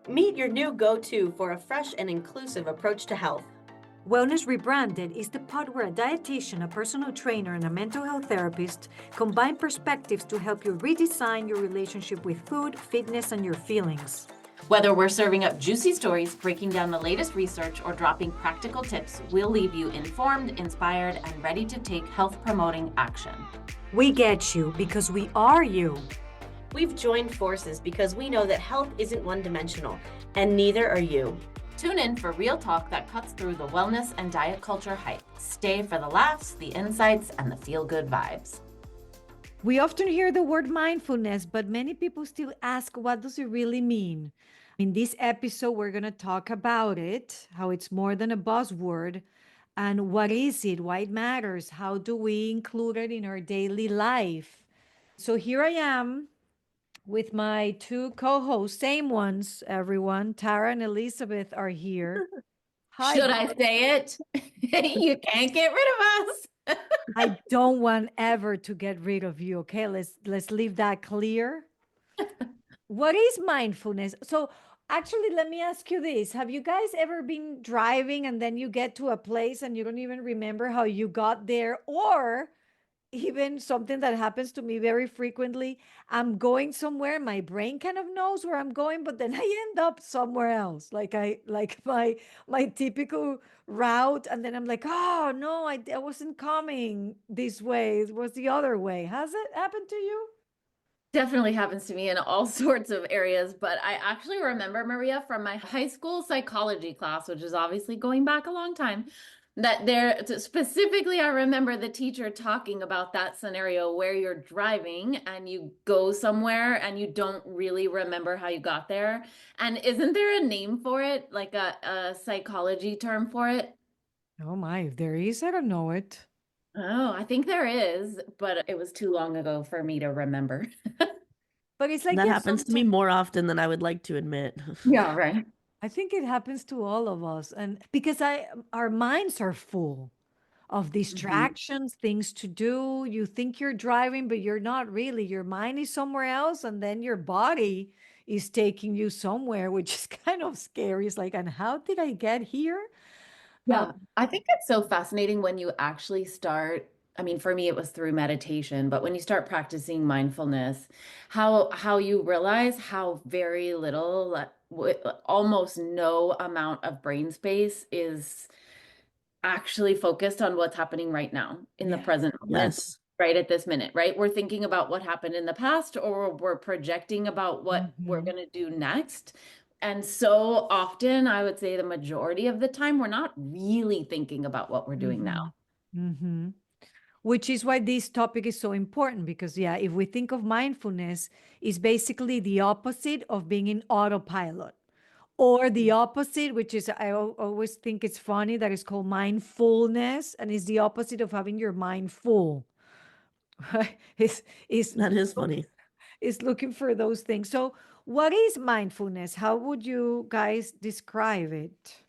Meet your new go-to for a fresh and inclusive approach to health. Wellness Rebranded is the pod where a dietitian, a personal trainer, and a mental health therapist combine perspectives to help you redesign your relationship with food, fitness, and your feelings. Whether we're serving up juicy stories, breaking down the latest research, or dropping practical tips, we'll leave you informed, inspired, and ready to take health-promoting action. We get you because we are you. We've joined forces because we know that health isn't one-dimensional, and neither are you. Tune in for real talk that cuts through the wellness and diet culture hype. Stay for the laughs, the insights, and the feel-good vibes. We often hear the word mindfulness, but many people still ask, what does it really mean? In this episode, we're going to talk about it, how it's more than a buzzword, and what is it, why it matters, how do we include it in our daily life. So here I am with my two co-hosts, same ones, everyone. Tara and Elizabeth are here. Hi. Should I say it? You can't get rid of us. I don't want ever to get rid of you. Okay, let's leave that clear. What is mindfulness? So actually, let me ask you this. Have you guys ever been driving and then you get to a place and you don't even remember how you got there? Or even something that happens to me very frequently, I'm going somewhere, my brain kind of knows where I'm going, but then I end up somewhere else. Like my typical route, and then I'm like, oh no, I wasn't coming this way. It was the other way. Has it happened to you? Definitely happens to me in all sorts of areas, but I actually remember, Maria, from my high school psychology class, which is obviously going back a long time, that there specifically, I remember the teacher talking about that scenario where you're driving and you go somewhere and you don't really remember how you got there. And isn't there a name for it, like a psychology term for it? Oh my, if there is, I don't know it. Oh, I think there is, but it was too long ago for me to remember. But it's like, That yeah, happens to me sometimes more often than I would like to admit. Yeah, right. I think it happens to all of us. And because our minds are full of Mhm. distractions, things to do. You think you're driving, but you're not really. Your mind is somewhere else, and then your body is taking you somewhere, which is kind of scary. It's like, and how did I get here? Yeah, I think it's so fascinating when you actually start. I mean, for me, it was through meditation, but when you start practicing mindfulness, how you realize how very little, almost no amount of brain space is actually focused on what's happening right now in the Yeah. present moment, Yes. right at this minute, right? We're thinking about what happened in the past, or we're projecting about what we're Mhm. going to do next. And so often, I would say the majority of the time, we're not really thinking about what we're doing now. Mhm. Mhm. Which is why this topic is so important because, yeah, if we think of mindfulness, it's basically the opposite of being in autopilot. Or the opposite, which is, always think it's funny that it's called mindfulness, and it's the opposite of having your mind full. Right? It's, That is funny. it's looking for those things. So, what is mindfulness? How would you guys describe it?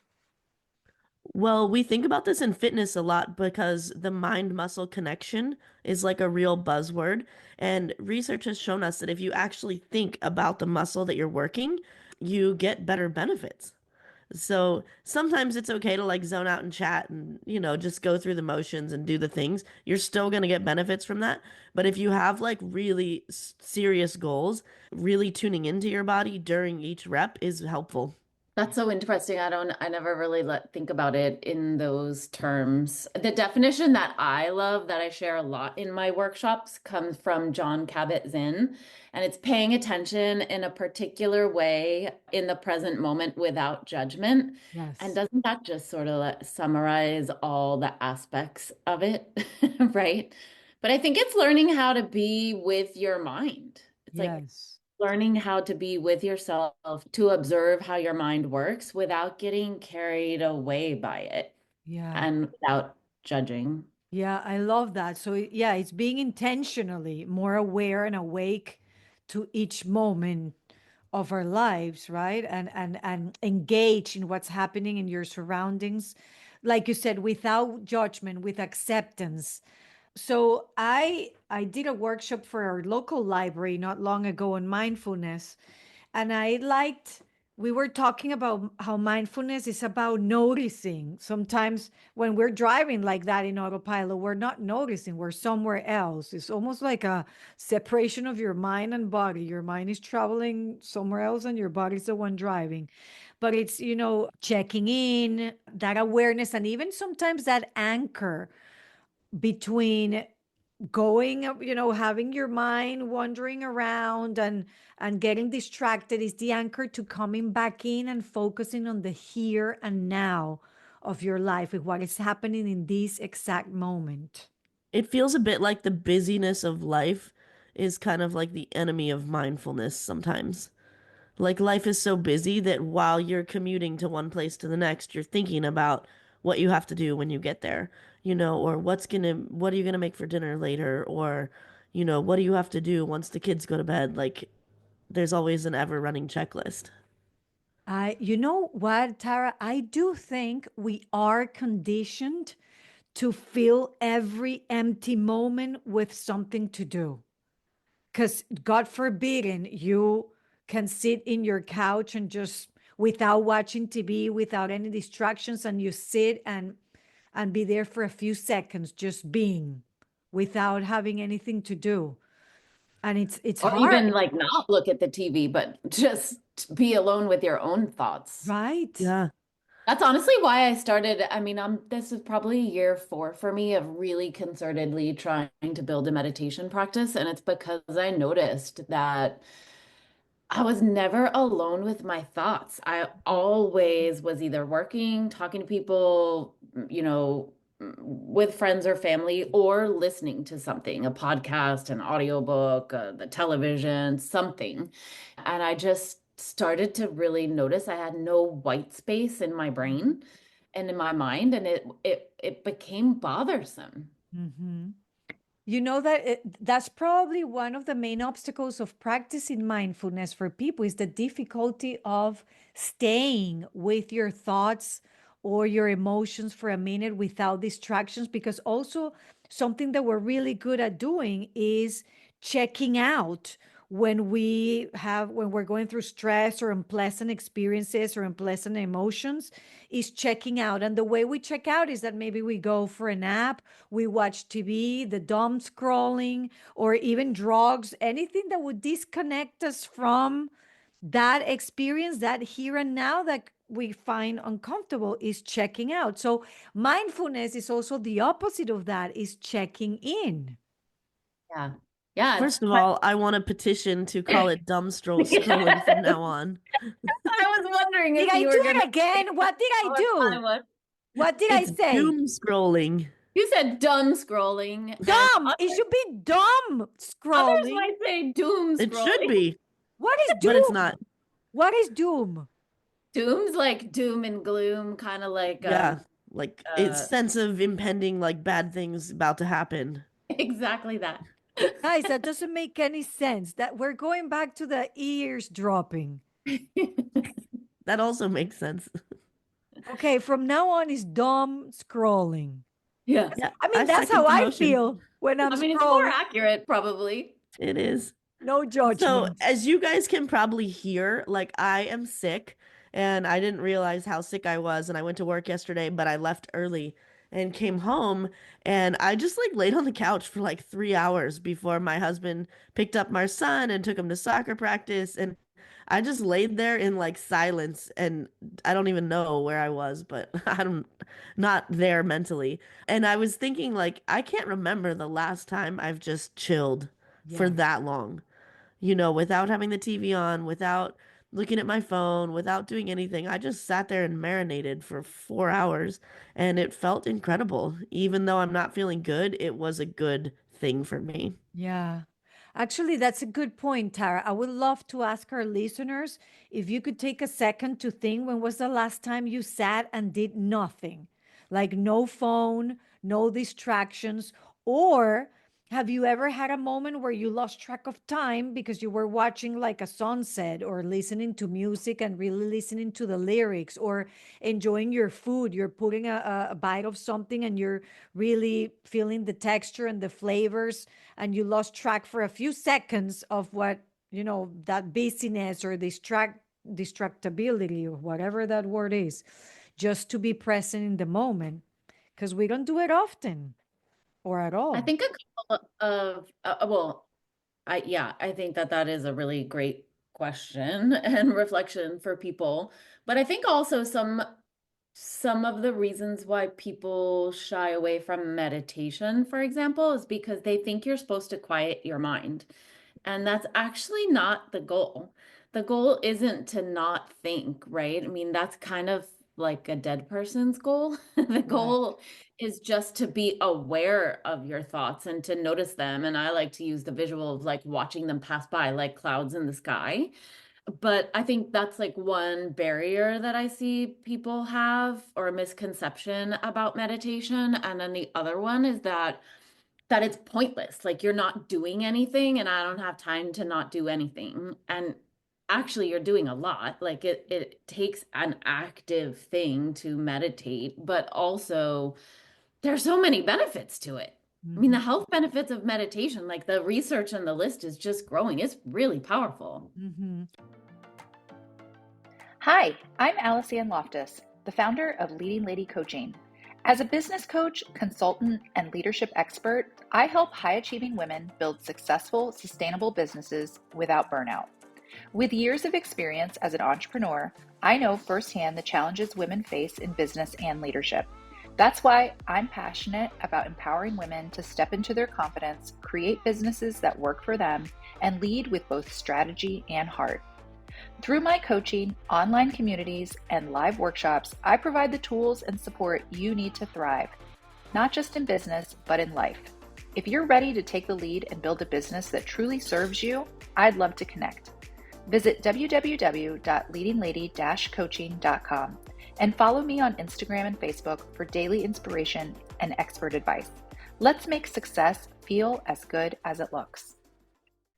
Well, we think about this in fitness a lot because the mind muscle connection is like a real buzzword. And research has shown us that if you actually think about the muscle that you're working, you get better benefits. So sometimes it's okay to like zone out and chat and, just go through the motions and do the things. You're still going to get benefits from that. But if you have like really serious goals, really tuning into your body during each rep is helpful. That's so interesting. I never really think about it in those terms. The definition that I love, that I share a lot in my workshops, comes from John Kabat-Zinn, and it's paying attention in a particular way in the present moment without judgment. And Yes. doesn't that just sort of summarize all the aspects of it, right? But I think it's learning how to be with your mind. It's like Yes. learning how to be with yourself, to observe how your mind works without getting carried away by it Yeah. and without judging. Yeah, I love that. So, yeah, it's being intentionally more aware and awake to each moment of our lives, right? And engage in what's happening in your surroundings. Like you said, without judgment, with acceptance. So I did a workshop for our local library not long ago on mindfulness, and I liked we were talking about how mindfulness is about noticing. Sometimes when we're driving like that in autopilot, we're not noticing, we're somewhere else. It's almost like a separation of your mind and body. Your mind is traveling somewhere else and your body's the one driving. But it's, checking in, that awareness, and even sometimes that anchor between going having your mind wandering around and getting distracted is the anchor to coming back in and focusing on the here and now of your life with what is happening in this exact moment. It feels a bit like the busyness of life is kind of like the enemy of mindfulness sometimes. Like life is so busy that while you're commuting to one place to the next, you're thinking about what you have to do when you get there, or what are you gonna make for dinner later, or, what do you have to do once the kids go to bed? Like there's always an ever running checklist. You know what, Tara, I do think we are conditioned to fill every empty moment with something to do. Because God forbidden, you can sit in your couch and just without watching TV, without any distractions, and you sit and be there for a few seconds, just being, without having anything to do. And it's Or hard, even like not look at the TV, but just be alone with your own thoughts. right? Yeah. That's honestly why I started. I mean, this is probably year 4 for me of really concertedly trying to build a meditation practice. And it's because I noticed that I was never alone with my thoughts. I always was either working, talking to people, with friends or family, or listening to something, a podcast, an audiobook, the television, something. And I just started to really notice I had no white space in my brain and in my mind, and it became bothersome. Mm-hmm. You know that that's probably one of the main obstacles of practicing mindfulness for people is the difficulty of staying with your thoughts or your emotions for a minute without distractions. Because also something that we're really good at doing is checking out when we're going through stress or unpleasant experiences or unpleasant emotions, is checking out. And the way we check out is that maybe we go for a nap, we watch TV, the dumb scrolling, or even drugs, anything that would disconnect us from that experience, that here and now that we find uncomfortable, is checking out. So mindfulness is also the opposite of that, is checking in. Yeah. Yeah. First of all, I want a petition to call it scrolling from now on. I was wondering Did if I you do were gonna it again? What did I do? what? What did I It's say? doom scrolling. You said dumb scrolling, and Dumb. It should be dumb others scrolling. might say doom It should scrolling. be, What is but it's doom? not. What is doom? Doom's like doom and gloom, kind of like Yeah, like it's uh sense of impending like bad things about to happen. exactly that. Guys, that doesn't make any sense. That we're going back to the ears dropping. That also makes sense. Okay, from now on is dumb scrolling. Yeah. Yeah, I I mean, that's second how the I motion. feel when I'm I mean, it's more scrolling. accurate, probably. It is. No So, judgment. as you guys can probably hear, like I am sick and I didn't realize how sick I was and I went to work yesterday, but I left early and came home and I just like laid on the couch for like 3 hours before my husband picked up my son and took him to soccer practice and I just laid there in like silence and I don't even know where I was, but I'm not there mentally. And I was thinking like I can't remember the last time I've just chilled for Yeah. that long, without having the TV on, without looking at my phone, without doing anything. I just sat there and marinated for 4 hours and it felt incredible. Even though I'm not feeling good, it was a good thing for me. Yeah. Actually, that's a good point, Tara. I would love to ask our listeners if you could take a second to think, when was the last time you sat and did nothing? Like no phone, no distractions, or have you ever had a moment where you lost track of time because you were watching like a sunset or listening to music and really listening to the lyrics, or enjoying your food? You're putting a bite of something and you're really feeling the texture and the flavors, and you lost track for a few seconds of what, that busyness or distractibility or whatever that word is, just to be present in the moment, because we don't do it often or at I all. think a couple of, well, I think that that is a really great question and reflection for people. But I think also some of the reasons why people shy away from meditation, for example, is because they think you're supposed to quiet your mind. And that's actually not the goal. The goal isn't to not think, right? I mean, that's kind of like a dead person's goal. The Right. goal is just to be aware of your thoughts and to notice them. And I like to use the visual of like watching them pass by like clouds in the sky. But I think that's like one barrier that I see people have or a misconception about meditation. And then the other one is that it's pointless. Like you're not doing anything and I don't have time to not do anything. And actually you're doing a lot. Like it takes an active thing to meditate, but also there's so many benefits to it. I mean, the health benefits of meditation, like the research and the list is just growing. It's really powerful. Mm-hmm. Hi, I'm Alice-Ann Loftus, the founder of Leading Lady Coaching. As a business coach, consultant, and leadership expert, I help high-achieving women build successful, sustainable businesses without burnout. With years of experience as an entrepreneur, I know firsthand the challenges women face in business and leadership. That's why I'm passionate about empowering women to step into their confidence, create businesses that work for them, and lead with both strategy and heart. Through my coaching, online communities, and live workshops, I provide the tools and support you need to thrive, not just in business, but in life. If you're ready to take the lead and build a business that truly serves you, I'd love to connect. Visit www.leadinglady-coaching.com and follow me on Instagram and Facebook for daily inspiration and expert advice. Let's make success feel as good as it looks.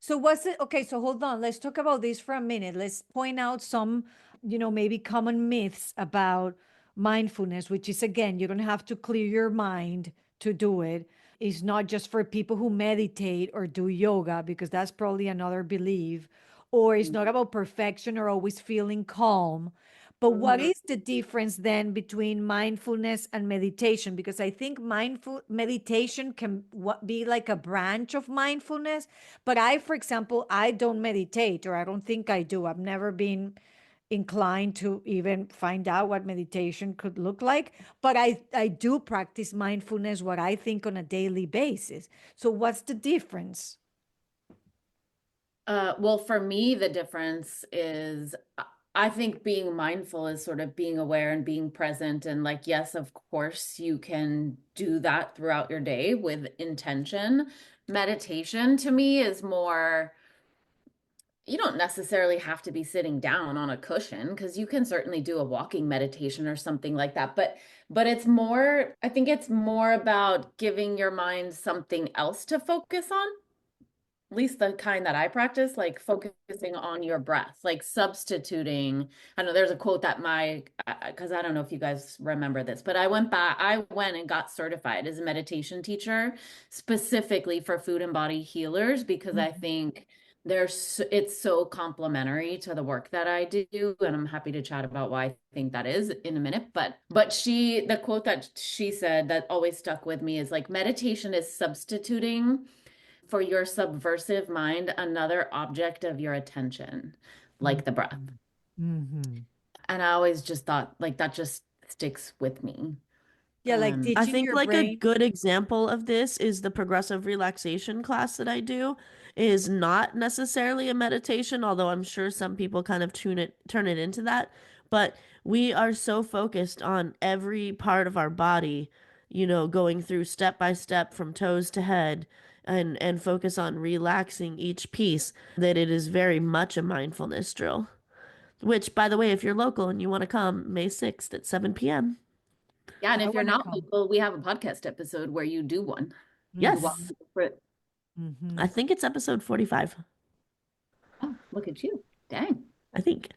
So what's it? Okay, so hold on. Let's talk about this for a minute. Let's point out some, maybe common myths about mindfulness, which is again, you don't have to clear your mind to do it. It's not just for people who meditate or do yoga, because that's probably another belief, or it's not about perfection or always feeling calm. But what Mhm. is the difference then between mindfulness and meditation? Because I think mindful meditation can be like a branch of mindfulness. But I, for example, I don't meditate, or I don't think I do. I've never been inclined to even find out what meditation could look like. But I do practice mindfulness, what I think, on a daily basis. So what's the difference? Well, for me, the difference is I think being mindful is sort of being aware and being present. And like, yes, of course, you can do that throughout your day with intention. Meditation to me is more, you don't necessarily have to be sitting down on a cushion because you can certainly do a walking meditation or something like that. But it's more, I think it's more about giving your mind something else to focus on, at least the kind that I practice, like focusing on your breath, like substituting. I know there's a quote that because I don't know if you guys remember this, but I went and got certified as a meditation teacher specifically for food and body healers because I think it's so complementary to the work that I do. And I'm happy to chat about why I think that is in a minute. But the quote that she said that always stuck with me is like, meditation is substituting for your subversive mind another object of your attention, like the breath. Mm-hmm. And I always just thought like that just sticks with me. Yeah, like Um, I teaching think your like a brain. good example of this is the progressive relaxation class that I do is not necessarily a meditation, although I'm sure some people kind of turn it into that, but we are so focused on every part of our body, going through step by step from toes to head and focus on relaxing each piece that it is very much a mindfulness drill. Which, by the way, if you're local and you want to come, May 6th at 7 p.m. yeah, and I if you're want to not come. local, we have a podcast episode where you do one. You walk Mm-hmm. Yes, through it. Mm-hmm. I think it's episode 45. Oh, look at you. Dang. I think.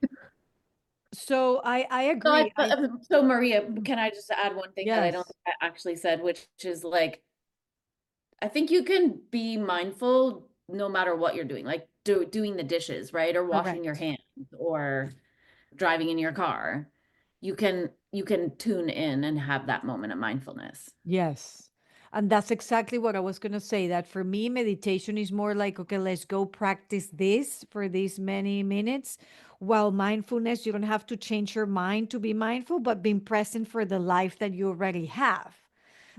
So I So, agree. so Maria, can I just add one thing that I don't Yes. think I actually said, which is like, I think you can be mindful no matter what you're doing, like doing the dishes, right? Or washing your Correct. hands or driving in your car, you can tune in and have that moment of mindfulness. Yes. And that's exactly what I was going to say. That for me, meditation is more like, okay, let's go practice this for these many minutes. While mindfulness, you don't have to change your mind to be mindful, but being present for the life that you already have.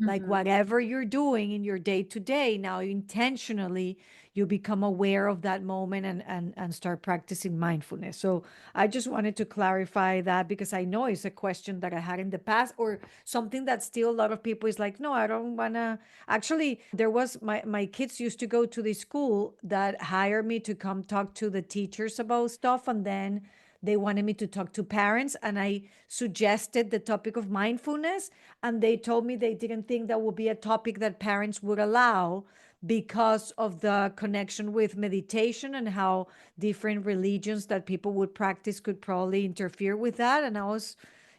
Like Mhm. whatever you're doing in your day to day, now intentionally you become aware of that moment and start practicing mindfulness. So I just wanted to clarify that because I know it's a question that I had in the past or something that still a lot of people is like, no, I don't wanna. Actually, there was my kids used to go to the school that hired me to come talk to the teachers about stuff, and then they wanted me to talk to parents, and I suggested the topic of mindfulness, and they told me they didn't think that would be a topic that parents would allow because of the connection with meditation and how different religions that people would practice could probably interfere with that. And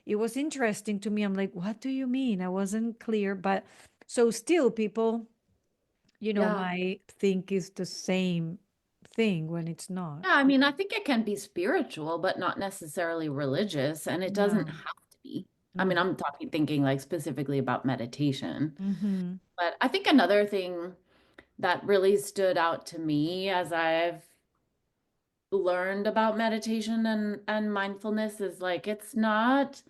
it was interesting to me. I'm like, what do you mean? I wasn't clear. But so still people, Yeah. might think is the same thing when it's not. Yeah, I mean, I think it can be spiritual, but not necessarily religious, and it doesn't No. have to be. I mean, Mm. I'm thinking like specifically about meditation. Mm-hmm. But I think another thing that really stood out to me as I've learned about meditation and mindfulness is like it's not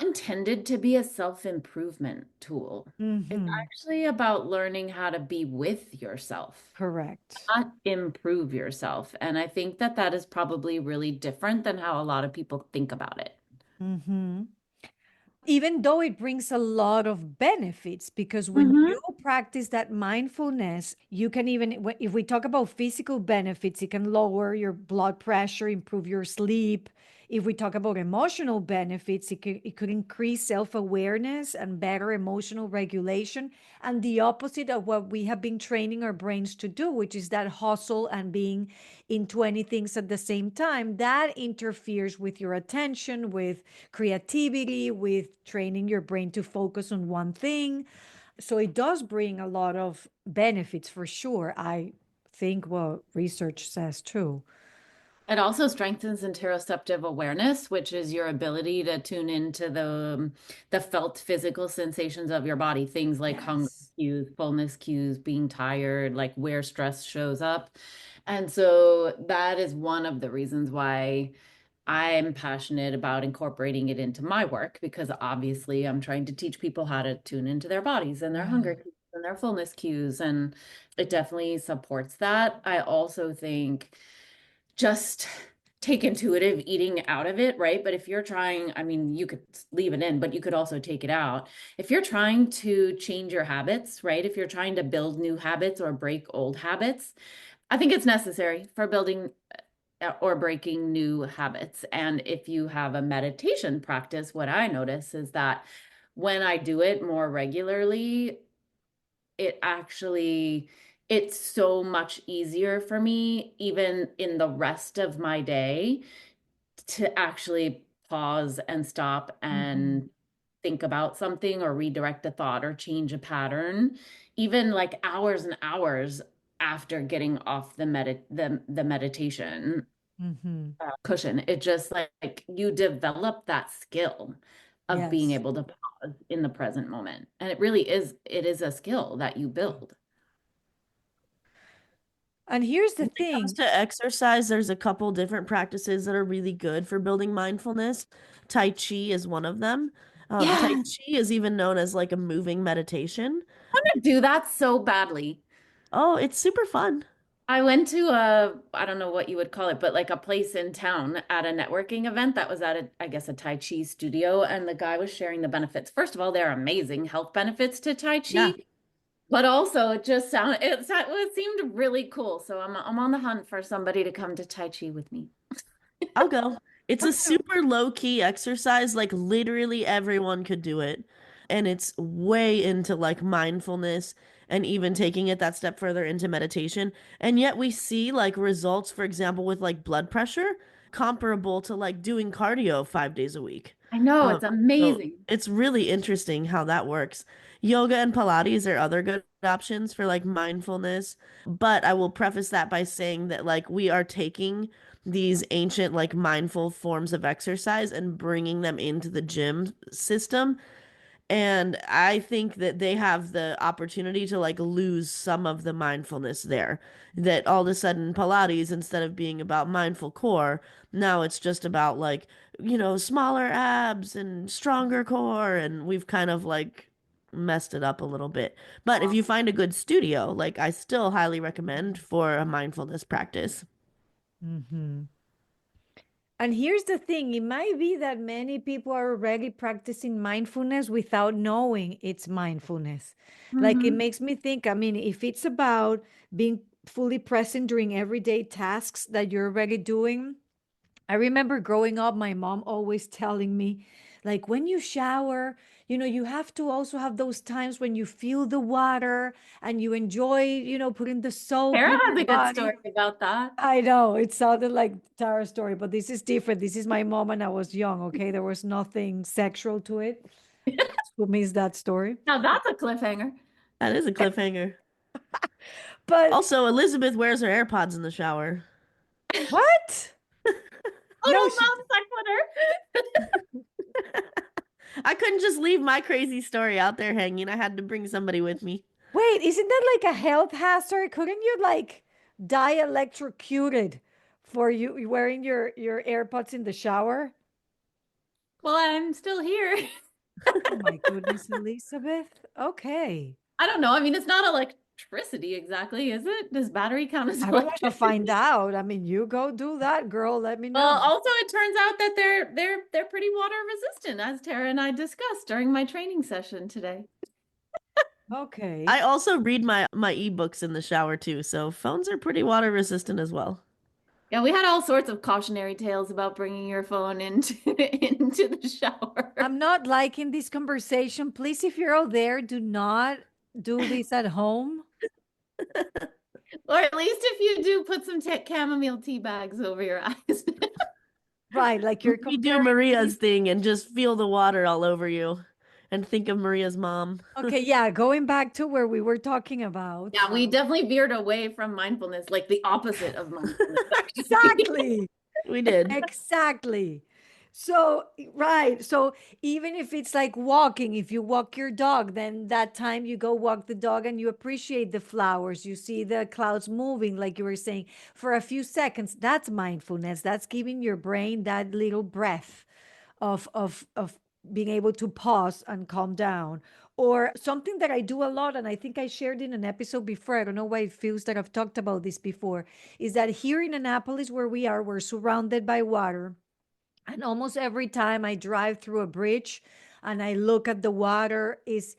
intended to be a self-improvement tool. It's Mm-hmm. actually about learning how to be with yourself, Correct. not improve yourself. And I think that that is probably really different than how a lot of people think about it. Mm-hmm. Even though it brings a lot of benefits, because when Hmm. you practice that mindfulness, you can even, if we talk about physical benefits, it can lower your blood pressure, improve your sleep. If we talk about emotional benefits, it could increase self-awareness and better emotional regulation. And the opposite of what we have been training our brains to do, which is that hustle and being in 20 things at the same time, that interferes with your attention, with creativity, with training your brain to focus on one thing. So it does bring a lot of benefits for sure. I think what research says too. It also strengthens interoceptive awareness, which is your ability to tune into the felt physical sensations of your body, things like hunger Yes. cues, fullness cues, being tired, like where stress shows up. And so that is one of the reasons why I'm passionate about incorporating it into my work, because obviously I'm trying to teach people how to tune into their bodies and their Yeah. hunger cues and their fullness cues. And it definitely supports that. I also think just take intuitive eating out of it, right? But if you're trying, I mean, you could leave it in, but you could also take it out. If you're trying to change your habits, right? If you're trying to build new habits or break old habits, I think it's necessary for building or breaking new habits. And if you have a meditation practice, what I notice is that when I do it more regularly, it actually it's so much easier for me even in the rest of my day to actually pause and stop Mm-hmm. and think about something or redirect a thought or change a pattern even like hours and hours after getting off the meditation Mm-hmm. cushion. It just like you develop that skill of being Yes. able to pause in the present moment. And it is a skill that you build. And here's the When it comes thing. to exercise, there's a couple different practices that are really good for building mindfulness. Tai Chi is one of them. Tai Yeah, Chi is even known as like a moving meditation. I want to do that so badly. Oh, it's super fun. I went to I don't know what you would call it, but like a place in town at a networking event that was at I guess a Tai Chi studio, and the guy was sharing the benefits. First of all, there are amazing health benefits to Tai Yeah, Chi, but also it seemed really cool. So I'm on the hunt for somebody to come to Tai Chi with me. I'll go. It's a Okay. super low key exercise. Like literally everyone could do it. And it's way into like mindfulness and even taking it that step further into meditation. And yet we see like results, for example, with like blood pressure comparable to like doing cardio 5 days a week. I know, Um, it's so amazing. it's really interesting how that works. Yoga and Pilates are other good options for like mindfulness. But I will preface that by saying that like we are taking these ancient like mindful forms of exercise and bringing them into the gym system. And I think that they have the opportunity to like lose some of the mindfulness there. That all of a sudden Pilates, instead of being about mindful core, now it's just about like, smaller abs and stronger core. And we've kind of like messed it up a little bit. But if you find a good studio, like I still highly recommend for a mindfulness practice. Mm-hmm. And here's the thing, it might be that many people are already practicing mindfulness without knowing it's mindfulness. Like it Mhm. makes me think, I mean, if it's about being fully present during everyday tasks that you're already doing, I remember growing up, my mom always telling me, like, when you shower, you have to also have those times when you feel the water and you enjoy, putting the soap Tara in has your a good body. story about that. I know it sounded like Tara's story, but this is different. This is my mom and I was young, okay? There was nothing sexual to it. Who means that story? Now that's a cliffhanger. That is a cliffhanger. But Also, Elizabeth wears her AirPods in the shower. what? No, Total she non sequitur. I couldn't just leave my crazy story out there hanging. I had to bring somebody with me. wait, isn't that like a health hazard? Couldn't you like die electrocuted for you wearing your AirPods in the shower? Well, I'm still here. Oh my goodness, Elizabeth. Okay. I don't know. I mean, it's not electricity exactly, is it? Does battery count as I would like to electricity? find out. I mean, you go do that, girl. Let me know. Well, also it turns out that they're pretty water resistant, as Tara and I discussed during my training session today. Okay. I also read my ebooks in the shower too, so phones are pretty water resistant as well. Yeah, we had all sorts of cautionary tales about bringing your phone into into the shower. I'm not liking this conversation. Please, if you're out there, do not do this at home. Or at least if you do, put some chamomile tea bags over your eyes. Right, like you're We do comparing Maria's these. thing and just feel the water all over you and think of Maria's mom. Okay, yeah, going back to where we were talking about. Yeah, we definitely veered away from mindfulness, like the opposite of mindfulness, actually. Exactly. We did. Exactly. So, right. So, even if it's like walking, if you walk your dog, then that time you go walk the dog and you appreciate the flowers, you see the clouds moving, like you were saying, for a few seconds. That's mindfulness. That's giving your brain that little breath of being able to pause and calm down. Or something that I do a lot, and I think I shared in an episode before. I don't know why it feels that I've talked about this before, is that here in Annapolis, where we are, we're surrounded by water. And almost every time I drive through a bridge and I look at the water, is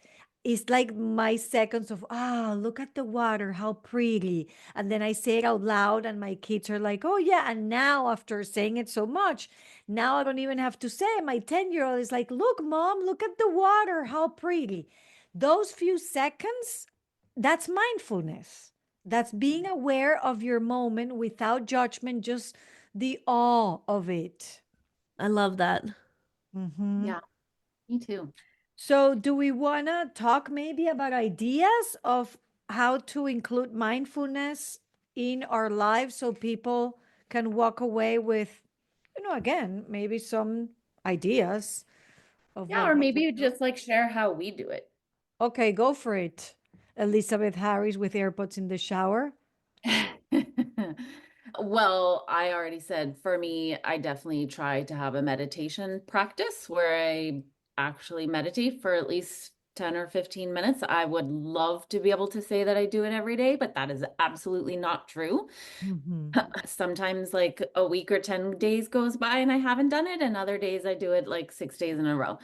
like my seconds of, look at the water, how pretty. And then I say it out loud, and my kids are like, oh, yeah. And now, after saying it so much, now I don't even have to say it. My 10-year-old is like, look, mom, look at the water, how pretty. Those few seconds, that's mindfulness. That's being aware of your moment without judgment, just the awe of it. I love that. Mhm. Yeah, me too. So, do we want to talk maybe about ideas of how to include mindfulness in our lives so people can walk away with, again, maybe some ideas of Yeah, what or they maybe could do? just share how we do it. Okay, go for it. Elizabeth Harris with AirPods in the shower. Well, I already said for me, I definitely try to have a meditation practice where I actually meditate for at least 10 or 15 minutes. I would love to be able to say that I do it every day, but that is absolutely not true. Mhm. Sometimes a week or 10 days goes by and I haven't done it, and other days I do it 6 days in a row.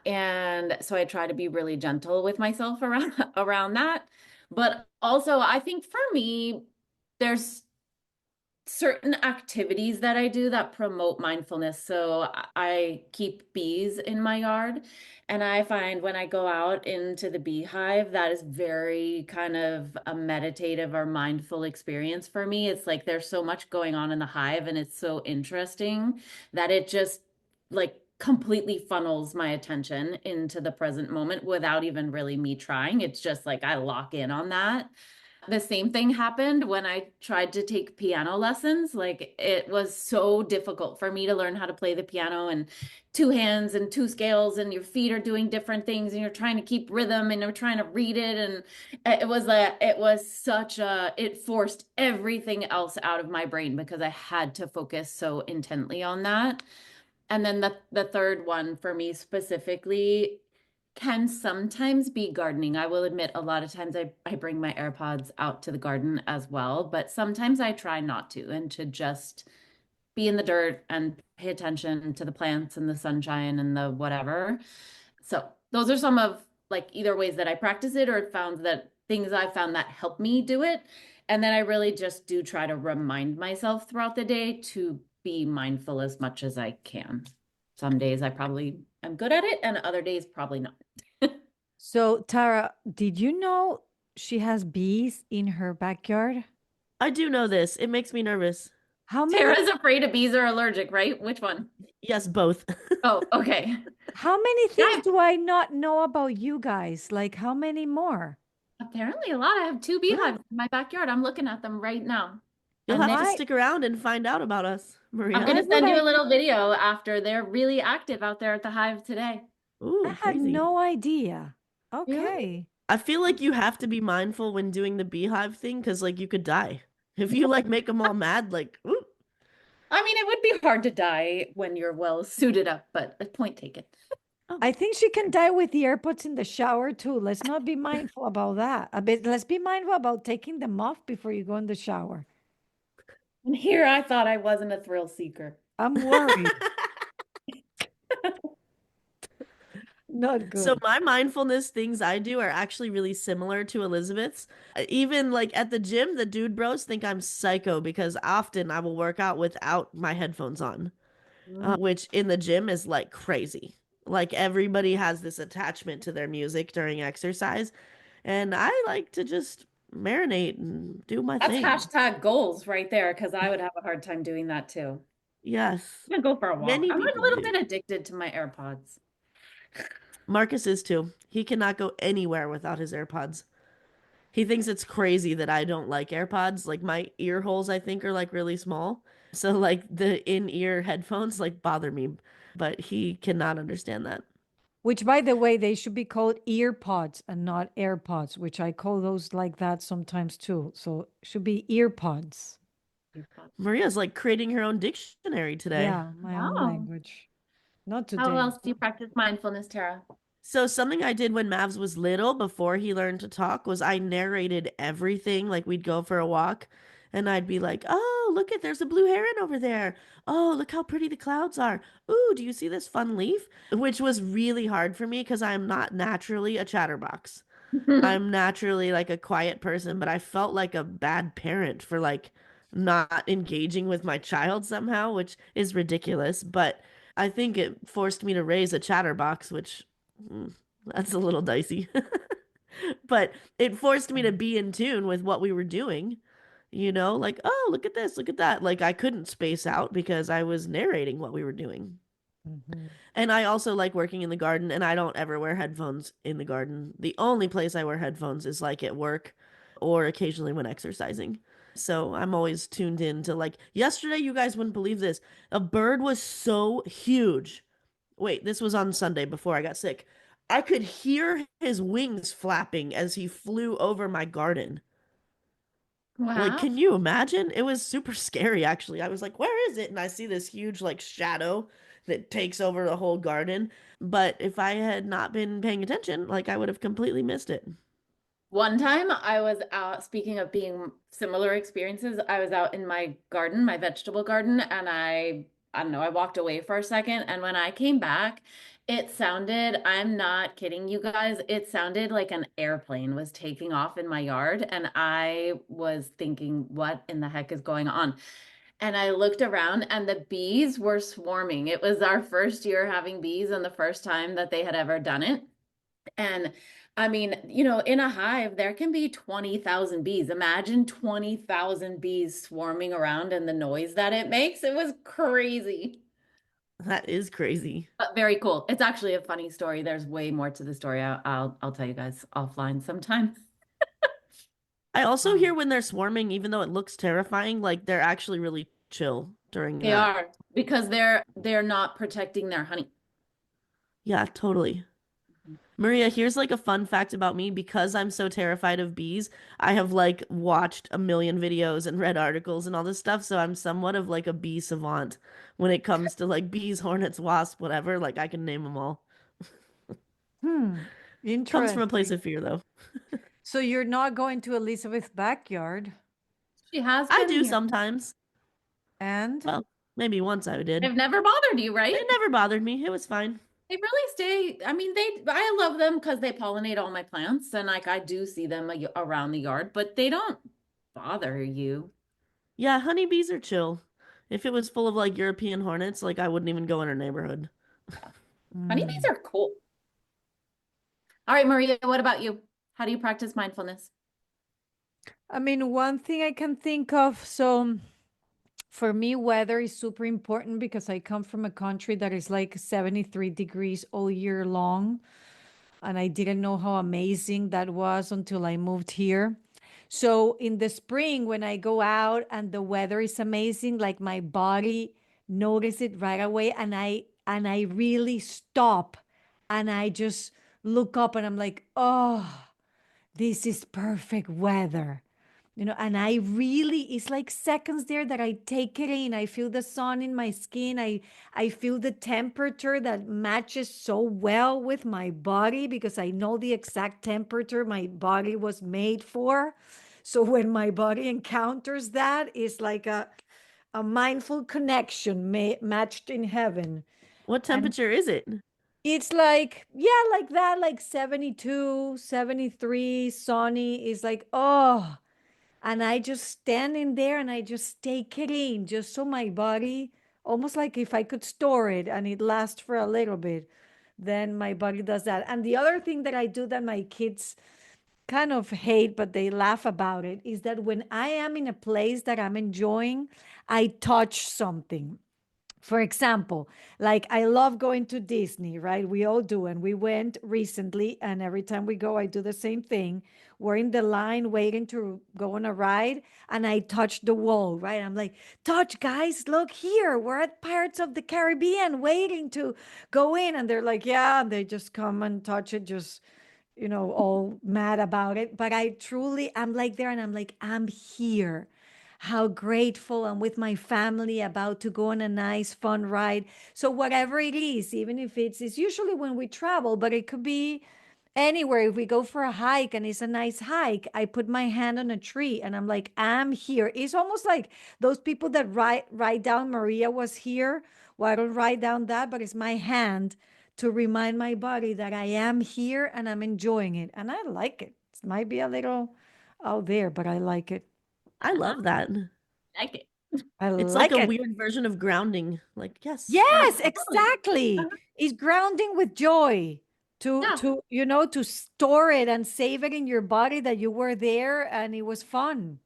And so I try to be really gentle with myself around that. But also, I think for me, there's certain activities that I do that promote mindfulness. So I keep bees in my yard, and I find when I go out into the beehive, that is very kind of a meditative or mindful experience for me. It's like there's so much going on in the hive, and it's so interesting that it just completely funnels my attention into the present moment without even really me trying. It's just I lock in on that. The same thing happened when I tried to take piano lessons. Like it was so difficult for me to learn how to play the piano and two hands and two scales and your feet are doing different things and you're trying to keep rhythm and you're trying to read it and it forced everything else out of my brain because I had to focus so intently on that. And then the third one for me specifically can sometimes be gardening. I will admit a lot of times I bring my AirPods out to the garden as well, but sometimes I try not to and to just be in the dirt and pay attention to the plants and the sunshine and the whatever. So those are some of like either ways that I practice it or found that things I've found that help me do it. And then I really just do try to remind myself throughout the day to be mindful as much as I can. Some days I probably am good at it and other days probably not. So, Tara, did you know she has bees in her backyard? I do know this. It makes me nervous. How many Tara's afraid of bees or allergic, right? Which one? Yes, both. Oh, okay. how many things Yeah. do I not know about you guys? Like how many more? Apparently a lot. I have two beehives in my backyard. I'm looking at them right now. You'll And have to I- stick around and find out about us, Maria. I'm going Why to would send you I- a little video after. They're really active out there at the hive today. Ooh, I had crazy. no idea. Okay. I feel like you have to be mindful when doing the beehive thing because, like, you could die. If you, like, make them all mad, like, ooh. I mean, it would be hard to die when you're well suited up, but point taken. I think she can die with the AirPods in the shower too. Let's not be mindful about that. A bit, let's be mindful about taking them off before you go in the shower. And here I thought I wasn't a thrill seeker. I'm worried. Not good. So my mindfulness things I do are actually really similar to Elizabeth's. Even like at the gym, the dude bros think I'm psycho because often I will work out without my headphones on, which in the gym is like crazy. Like everybody has this attachment to their music during exercise, and I like to just marinate and do my That's thing. hashtag goals right there, because I would have a hard time doing that too. Yes. I'm gonna go for a walk. Many I'm like a people little do. bit addicted to my AirPods. Marcus is too. He cannot go anywhere without his AirPods. He thinks it's crazy that I don't like AirPods. Like my ear holes, I think, are like really small. So like the in-ear headphones like bother me, but he cannot understand that. Which, by the way, they should be called ear pods and not AirPods, which I call those like that sometimes too. So should be ear pods. Maria's like creating her own dictionary today. Yeah, my own Wow. language. Not today. How else do you practice mindfulness, Tara? So something I did when Mavs was little before he learned to talk was I narrated everything. Like we'd go for a walk and I'd be like, "Oh, look at there's a blue heron over there. Oh, look how pretty the clouds are. Ooh, do you see this fun leaf?" Which was really hard for me because I'm not naturally a chatterbox. I'm naturally like a quiet person, but I felt like a bad parent for like not engaging with my child somehow, which is ridiculous, but I think it forced me to raise a chatterbox, which that's a little dicey. But it forced me to be in tune with what we were doing. You know, like, oh, look at this, look at that. Like I couldn't space out because I was narrating what we were doing. Mhm. And I also like working in the garden, and I don't ever wear headphones in the garden. The only place I wear headphones is like at work or occasionally when exercising. So I'm always tuned in to like yesterday, you guys wouldn't believe this. A bird was so huge. Wait, this was on Sunday before I got sick. I could hear his wings flapping as he flew over my garden. Like, Wow. can you imagine? It was super scary, actually. I was like, where is it? And I see this huge, like, shadow that takes over the whole garden. But if I had not been paying attention, like, I would have completely missed it. One time I was out, speaking of being similar experiences, I was out in my garden, my vegetable garden, and I don't know, I walked away for a second. And when I came back, it sounded, I'm not kidding you guys, it sounded like an airplane was taking off in my yard. And I was thinking, what in the heck is going on? And I looked around and the bees were swarming. It was our first year having bees and the first time that they had ever done it. And I mean, you know, in a hive, there can be 20,000 bees. Imagine 20,000 bees swarming around and the noise that it makes. It was crazy, That is crazy. but very cool. It's actually a funny story. There's way more to the story. I'll tell you guys offline sometime. I also hear when they're swarming, even though it looks terrifying, like they're actually really chill during They that. are because they're not protecting their honey. Yeah, totally. Maria, here's like a fun fact about me. Because I'm so terrified of bees, I have like watched a million videos and read articles and all this stuff, so I'm somewhat of like a bee savant when it comes to like bees, hornets, wasps, whatever. Like I can name them all. Comes from a place Interesting. of fear though. So you're not going to Elizabeth's backyard, She has I been do here. sometimes. and Well, maybe once I did. They've never bothered you, right? It never bothered me. It was fine. They really stay. I mean, I love them because they pollinate all my plants, and like I do see them around the yard, but they don't bother you. Yeah, honeybees are chill. If it was full of like European hornets, like I wouldn't even go in our neighborhood. Honeybees are cool. All right, Maria, what about you? How do you practice mindfulness? I mean, one thing I can think of, so for me, weather is super important because I come from a country that is like 73 degrees all year long. And I didn't know how amazing that was until I moved here. So in the spring, when I go out and the weather is amazing, like my body notice it right away, and I really stop and I just look up and I'm like, oh, this is perfect weather. And I really, it's like seconds there that I take it in. I feel the sun in my skin. I feel the temperature that matches so well with my body because I know the exact temperature my body was made for. So when my body encounters that, it's like a mindful connection matched in heaven. What And temperature is it? it's like, yeah, like that, like 72, 73, sunny is like, oh, and I just stand in there and I just take it in, just so my body, almost like if I could store it and it lasts for a little bit, then my body does that. And the other thing that I do that my kids kind of hate, but they laugh about it, is that when I am in a place that I'm enjoying, I touch something. For example, like I love going to Disney, right? We all do. And we went recently, and every time we go, I do the same thing. We're in the line waiting to go on a ride, and I touch the wall, right? I'm like, touch, guys, look here. We're at Pirates of the Caribbean waiting to go in. And they're like, yeah. And they just come and touch it, just all mad about it. But I'm like there and I'm like, I'm here. How grateful I'm with my family about to go on a nice, fun ride. So, whatever it is, even if it's usually when we travel, but it could be anywhere. If we go for a hike and it's a nice hike, I put my hand on a tree and I'm like, I'm here. It's almost like those people that write down Maria was here. Well, I don't write down that, but it's my hand to remind my body that I am here and I'm enjoying it. And I like it. It might be a little out there, but I like it. I love that. Like it. I It's like like a it. weird version of grounding. Like, yes. Yes, Totally. exactly. It's grounding with joy to Yeah, to store it and save it in your body that you were there and it was fun.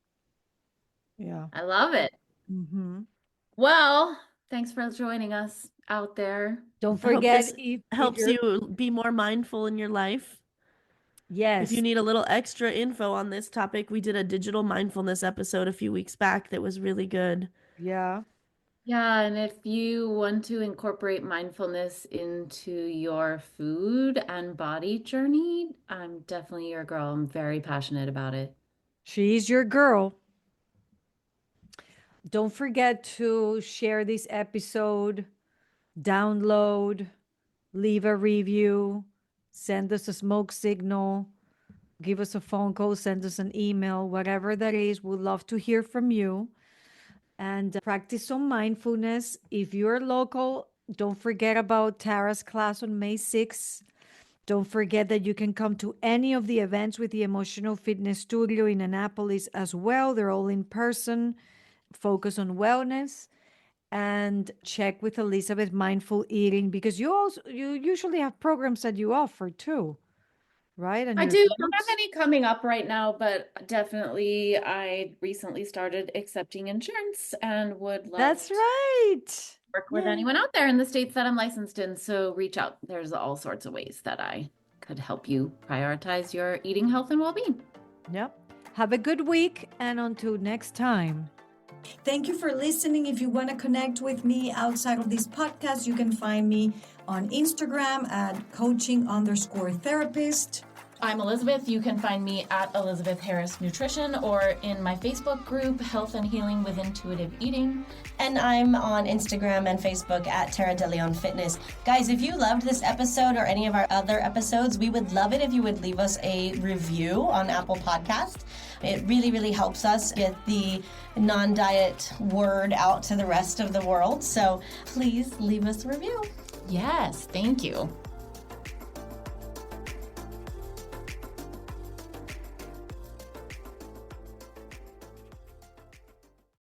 Yeah. I love it. Hmm. Well, thanks for joining us out there. Don't I hope forget this if helps you're, you be more mindful in your life. If you yes, need a little extra info on this topic, we did a digital mindfulness episode a few weeks back that was really good. yeah. Yeah, and if you want to incorporate mindfulness into your food and body journey, I'm definitely your girl. I'm very passionate about it. She's your girl. Don't forget to share this episode, download, leave a review, send us a smoke signal, give us a phone call, send us an email, whatever that is. We'd love to hear from you. And practice some mindfulness. If you're local, don't forget about Tara's class on May 6th. Don't forget that you can come to any of the events with the Emotional Fitness Studio in Annapolis as well. They're all in person, focus on wellness, and check with Elizabeth Mindful Eating because you usually have programs that you offer too, right? And I your do. I don't have groups. any coming up right now, but definitely I recently started accepting insurance and would love That's to right. work with Yay. anyone out there in the states that I'm licensed in. So reach out. There's all sorts of ways that I could help you prioritize your eating health and well-being. Yep. Have a good week, and until next time. Thank you for listening. If you want to connect with me outside of this podcast, you can find me on Instagram at coaching_therapist. I'm Elizabeth. You can find me at Elizabeth Harris Nutrition or in my Facebook group, Health and Healing with Intuitive Eating. And I'm on Instagram and Facebook at Tara De Leon Fitness. Guys, if you loved this episode or any of our other episodes, we would love it if you would leave us a review on Apple Podcast. It really, really helps us get the non-diet word out to the rest of the world. So please leave us a review. Yes, thank you.